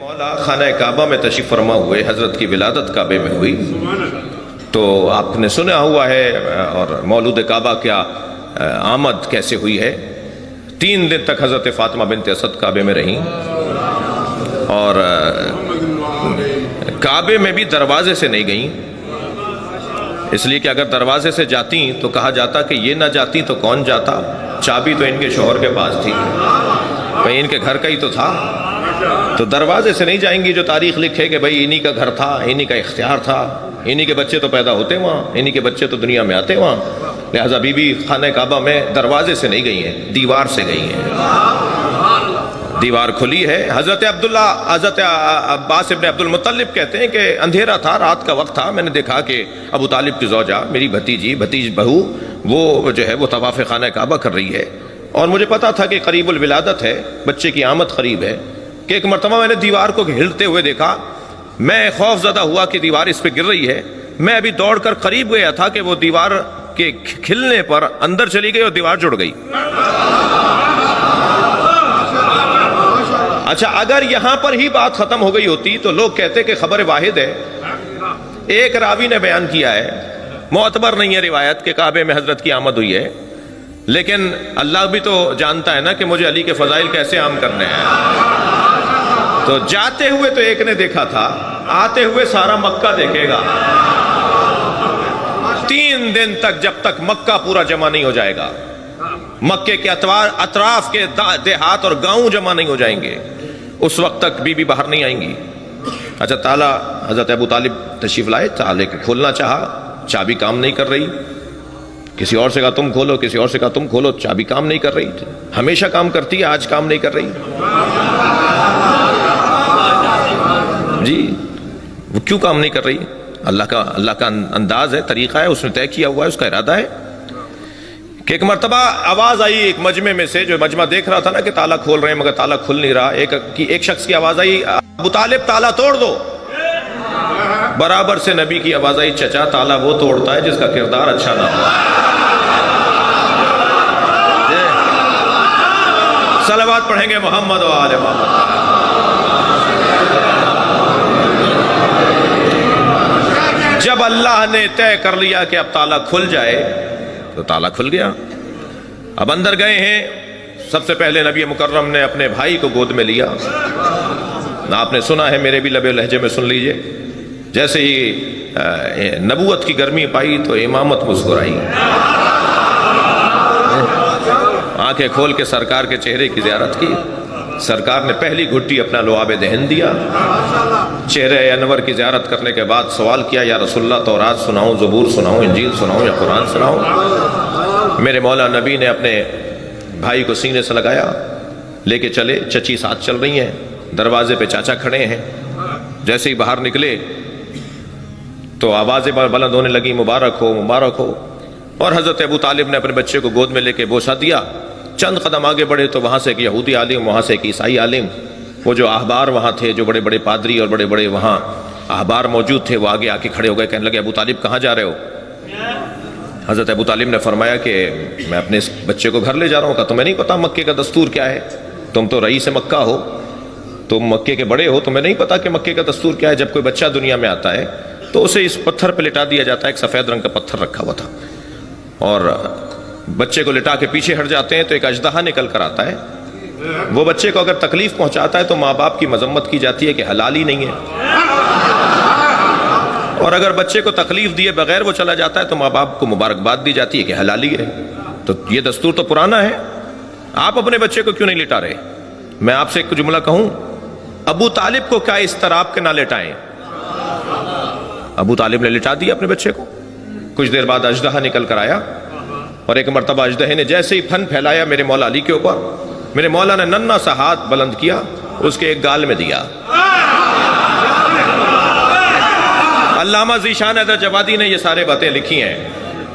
مولا خانہ کعبہ میں تشریف فرما ہوئے، حضرت کی ولادت کعبے میں ہوئی، تو آپ نے سنا ہوا ہے اور مولود کعبہ کیا آمد کیسے ہوئی ہے۔ 3 دن تک حضرت فاطمہ بنت اسد کعبے میں رہیں، اور کعبے میں بھی دروازے سے نہیں گئیں، اس لیے کہ اگر دروازے سے جاتی تو کہا جاتا کہ یہ نہ جاتی تو کون جاتا، چابی تو ان کے شوہر کے پاس تھی، بھئی ان کے گھر کا ہی تو تھا، تو دروازے سے نہیں جائیں گی جو تاریخ لکھے کہ بھئی انہی کا گھر تھا، انہی کا اختیار تھا، انہی کے بچے تو پیدا ہوتے وہاں، انہی کے بچے تو دنیا میں آتے وہاں، لہٰذا بی بی خانہ کعبہ میں دروازے سے نہیں گئی ہیں، دیوار سے گئی ہیں۔ دیوار کھلی ہے۔ حضرت عباس ابن عبد المطلب کہتے ہیں کہ اندھیرا تھا، رات کا وقت تھا، میں نے دیکھا کہ ابو طالب کی زوجہ، میری بھتیج بہو، وہ جو ہے وہ طواف خانہ کعبہ کر رہی ہے، اور مجھے پتا تھا کہ قریب الولادت ہے، بچے کی آمد قریب ہے، کہ ایک مرتبہ میں نے دیوار کو ہلتے ہوئے دیکھا، میں خوف زدہ ہوا کہ دیوار اس پہ گر رہی ہے، میں ابھی دوڑ کر قریب گیا تھا کہ وہ دیوار کے کھلنے پر اندر چلی گئی اور دیوار جڑ گئی۔ اچھا، اگر یہاں پر ہی بات ختم ہو گئی ہوتی تو لوگ کہتے کہ خبر واحد ہے، ایک راوی نے بیان کیا ہے، معتبر نہیں ہے روایت کہ کعبے میں حضرت کی آمد ہوئی ہے، لیکن اللہ بھی تو جانتا ہے نا کہ مجھے علی کے فضائل کیسے عام کرنے ہیں، تو جاتے ہوئے تو ایک نے دیکھا تھا، آتے ہوئے سارا مکہ دیکھے گا۔ 3 دن تک جب تک مکہ پورا جمع نہیں ہو جائے گا، مکے کے اطراف کے دیہات اور گاؤں جمع نہیں ہو جائیں گے، اس وقت تک بی بی باہر نہیں آئیں گی۔ اچھا، تالا حضرت ابو طالب تشریف لائے، تالے کو کھولنا چاہا، چابی کام نہیں کر رہی، کسی اور سے کہا تم کھولو، کسی اور سے کہا تم کھولو، چابی کام نہیں کر رہی، ہمیشہ کام کرتی ہے، آج کام نہیں کر رہی جی، وہ کیوں کام نہیں کر رہی؟ اللہ کا انداز ہے، طریقہ ہے، اس نے طے کیا ہوا ہے، اس کا ارادہ ہے کہ ایک مرتبہ آواز آئی ایک مجمع میں سے، جو مجمع دیکھ رہا تھا نا کہ تالا کھول رہے ہیں مگر تالا کھل نہیں رہا، ایک شخص کی آواز آئی، ابو طالب تالا توڑ دو۔ برابر سے نبی کی آواز آئی، چچا تالا وہ توڑتا ہے جس کا کردار اچھا نہ ہو۔ صلوات پڑھیں گے محمد و آل محمد۔ جب اللہ نے طے کر لیا کہ اب تالا کھل جائے تو تالا کھل گیا۔ اب اندر گئے ہیں، سب سے پہلے نبی مکرم نے اپنے بھائی کو گود میں لیا، آپ نے سنا ہے، میرے بھی لبے لہجے میں سن لیجئے، جیسے ہی نبوت کی گرمی پائی تو امامت مسکرائی، آنکھیں کھول کے سرکار کے چہرے کی زیارت کی، سرکار نے پہلی گھٹی اپنا لعاب دہن دیا، چہرے انور کی زیارت کرنے کے بعد سوال کیا، یا رسول اللہ تورات سناؤں، زبور سناؤں، انجیل سناؤں یا قرآن سناؤں؟ میرے مولا نبی نے اپنے بھائی کو سینے سے لگایا، لے کے چلے، چچی ساتھ چل رہی ہیں، دروازے پہ چاچا کھڑے ہیں، جیسے ہی باہر نکلے تو آوازیں بلند ہونے لگی، مبارک ہو مبارک ہو، اور حضرت ابو طالب نے اپنے بچے کو گود میں لے کے بوسہ دیا۔ چند قدم آگے بڑھے تو وہاں سے ایک یہودی عالم، وہاں سے ایک عیسائی عالم، وہ جو احبار وہاں تھے، جو بڑے بڑے پادری اور بڑے بڑے وہاں احبار موجود تھے، وہ آگے آ کے کھڑے ہو گئے، کہنے لگے ابو طالب کہاں جا رہے ہو؟ حضرت ابو طالب نے فرمایا کہ میں اپنے اس بچے کو گھر لے جا رہا ہوں۔ کہا تمہیں نہیں پتا مکے کا دستور کیا ہے؟ تم تو رئیس مکہ ہو، تم مکے کے بڑے ہو، تمہیں نہیں پتا کہ مکے کا دستور کیا ہے؟ جب کوئی بچہ دنیا میں آتا ہے تو اسے اس پتھر پہ لٹا دیا جاتا ہے، ایک سفید رنگ کا پتھر رکھا ہوا تھا، اور بچے کو لٹا کے پیچھے ہٹ جاتے ہیں تو ایک اژدہا نکل کر آتا ہے، وہ بچے کو اگر تکلیف پہنچاتا ہے تو ماں باپ کی مذمت کی جاتی ہے کہ حلال ہی نہیں ہے، اور اگر بچے کو تکلیف دیے بغیر وہ چلا جاتا ہے تو ماں باپ کو مبارکباد دی جاتی ہے کہ حلالی ہے۔ تو یہ دستور تو پرانا ہے، آپ اپنے بچے کو کیوں نہیں لٹا رہے؟ میں آپ سے ایک جملہ کہوں، ابو طالب کو کیا اس طرح آپ کے نہ لٹائیں؟ ابو طالب نے لٹا دیا اپنے بچے کو۔ کچھ دیر بعد اژدہا نکل کر آیا، اور ایک مرتبہ اژدہے نے جیسے ہی پھن پھیلایا میرے مولا علی کے اوپر، میرے مولا نے ننھا سا ہاتھ بلند کیا، اس کے ایک گال میں دیا۔ علامہ ذیشان حیدر جوادی نے یہ سارے باتیں لکھی ہیں،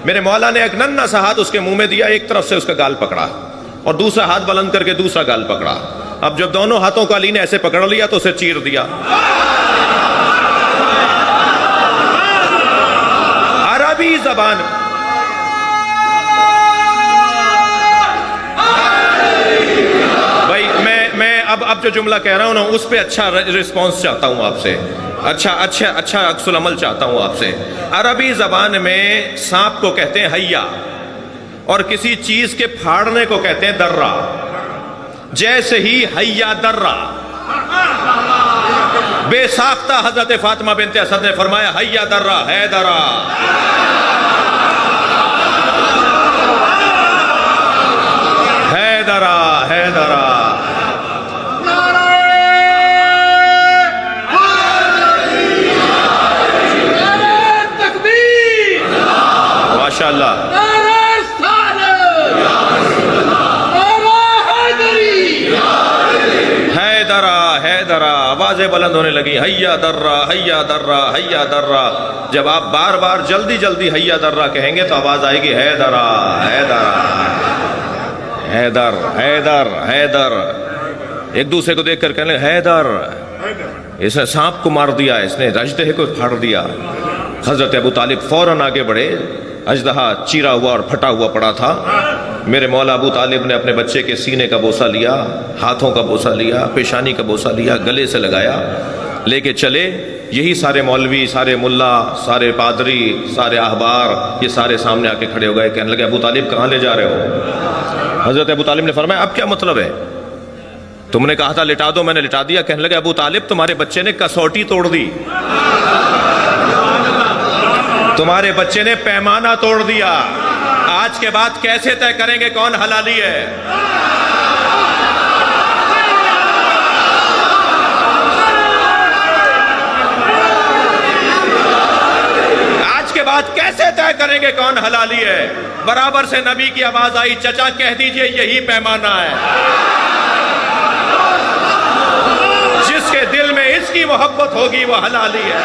میرے مولا نے ایک ننھا سا ہاتھ اس کے منہ میں دیا، ایک طرف سے اس کا گال پکڑا اور دوسرا ہاتھ بلند کر کے دوسرا گال پکڑا، اب جب دونوں ہاتھوں کو علی نے ایسے پکڑ لیا تو اسے چیر دیا۔ عربی زبان بھائی، میں اب جو جملہ کہہ رہا ہوں نا اس پہ اچھا رسپانس چاہتا ہوں آپ سے، اچھا عکس العمل چاہتا ہوں آپ سے۔ عربی زبان میں سانپ کو کہتے ہیں حیا، اور کسی چیز کے پھاڑنے کو کہتے ہیں درہ۔ جیسے ہی حیا درہ بے ساختہ حضرت فاطمہ بنت اسد نے فرمایا حیا درہ ہے درہ، ہے درہ ہے درہ۔ ماشاءاللہ درہ، آوازیں بلند ہونے لگی، حیا درہ حیا درہ حیا درہ۔ جب آپ بار بار جلدی جلدی حیا درہ کہیں گے تو آواز آئے گی ہے درہ ہے درہ حیدر حیدر حیدر۔ ایک دوسرے کو دیکھ کر کہنے لگے حیدر، اس نے سانپ کو مار دیا، اس نے اژدہے کو پھاڑ دیا۔ حضرت ابو طالب فوراً آگے بڑھے، اژدہا چیرا ہوا اور پھٹا ہوا پڑا تھا۔ میرے مولا ابو طالب نے اپنے بچے کے سینے کا بوسہ لیا، ہاتھوں کا بوسہ لیا، پیشانی کا بوسہ لیا، گلے سے لگایا، لے کے چلے۔ یہی سارے مولوی، سارے ملا، سارے پادری، سارے احبار، یہ سارے سامنے آ کے کھڑے ہو گئے، کہنے لگے ابو طالب کہاں لے جا رہے ہو؟ حضرت ابو طالب نے فرمایا اب کیا مطلب ہے؟ تم نے کہا تھا لٹا دو، میں نے لٹا دیا۔ کہنے لگے ابو طالب تمہارے بچے نے کسوٹی توڑ دی، تمہارے بچے نے پیمانہ توڑ دیا، آج کے بعد کیسے طے کریں گے کون حلالی ہے؟ آج کے بعد کیسے طے کریں گے کون حلالی ہے؟ برابر سے نبی کی آواز آئی، چچا کہہ دیجئے یہی پیمانہ ہے، جس کے دل میں اس کی محبت ہوگی وہ حلالی ہے۔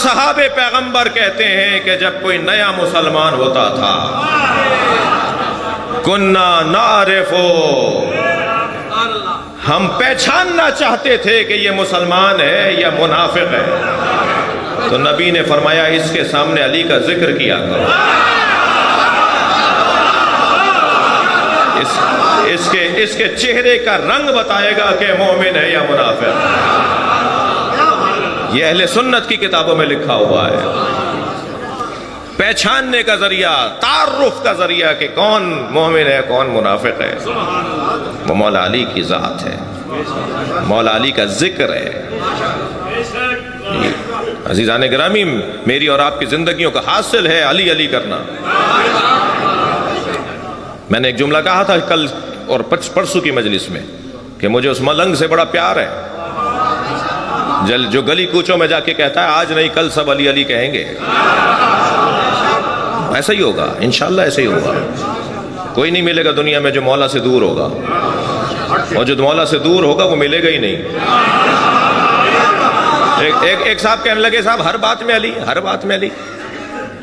صحاب پیغمبر کہتے ہیں کہ جب کوئی نیا مسلمان ہوتا تھا، کننا نعرفو، ہم پہچاننا چاہتے تھے کہ یہ مسلمان ہے یا منافق ہے، تو نبی نے فرمایا اس کے سامنے علی کا ذکر کیا کرو، اس کے چہرے کا رنگ بتائے گا کہ مومن ہے یا منافق ہے۔ یہ اہل سنت کی کتابوں میں لکھا ہوا ہے، پہچاننے کا ذریعہ، تعارف کا ذریعہ کہ کون مومن ہے کون منافق ہے، وہ مولا علی کی ذات ہے، مولا علی کا ذکر ہے۔ عزیزان گرامی، میری اور آپ کی زندگیوں کا حاصل ہے علی علی کرنا۔ میں نے ایک جملہ کہا تھا کل اور پرسوں کی مجلس میں کہ مجھے اس ملنگ سے بڑا پیار ہے جو گلی کوچوں میں جا کے کہتا ہے آج نہیں کل سب علی علی کہیں گے۔ ایسا ہی ہوگا انشاءاللہ، ایسا ہی ہوگا۔ کوئی نہیں ملے گا دنیا میں جو مولا سے دور ہوگا، اور جو مولا سے دور ہوگا وہ ملے گا ہی نہیں۔ ایک صاحب کہنے لگے صاحب ہر بات میں علی، ہر بات میں علی۔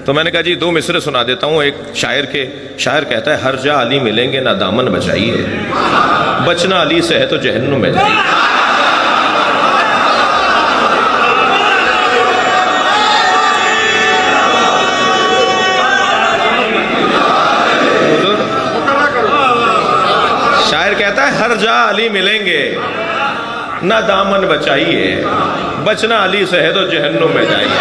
تو میں نے کہا جی دو مصرے سنا دیتا ہوں۔ ایک شاعر کہتا ہے ہر جا علی ملیں گے نہ دامن بچائیے، بچنا علی سے ہے تو جہنم میں جائیے۔ ہر جا علی ملیں گے نہ دامن بچائیے، بچنا علی سے ہے تو جہنم میں جائیے۔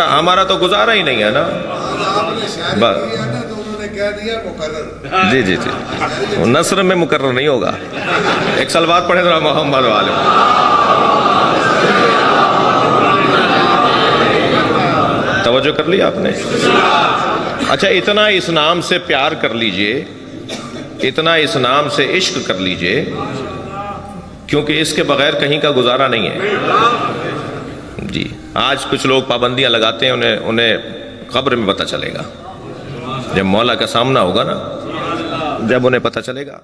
ہمارا تو گزارا ہی نہیں ہے نا، بس جی جی جی، نثر میں مقرر نہیں ہوگا۔ ایک صلوات پڑھیں ذرا محمد والے۔ توجہ کر لی آپ نے؟ اچھا، اتنا اس نام سے پیار کر لیجئے، اتنا اس نام سے عشق کر لیجئے، کیونکہ اس کے بغیر کہیں کا گزارا نہیں ہے۔ جی، آج کچھ لوگ پابندیاں لگاتے ہیں، انہیں قبر میں پتہ چلے گا۔ جب مولا کا سامنا ہوگا نا، جب انہیں پتہ چلے گا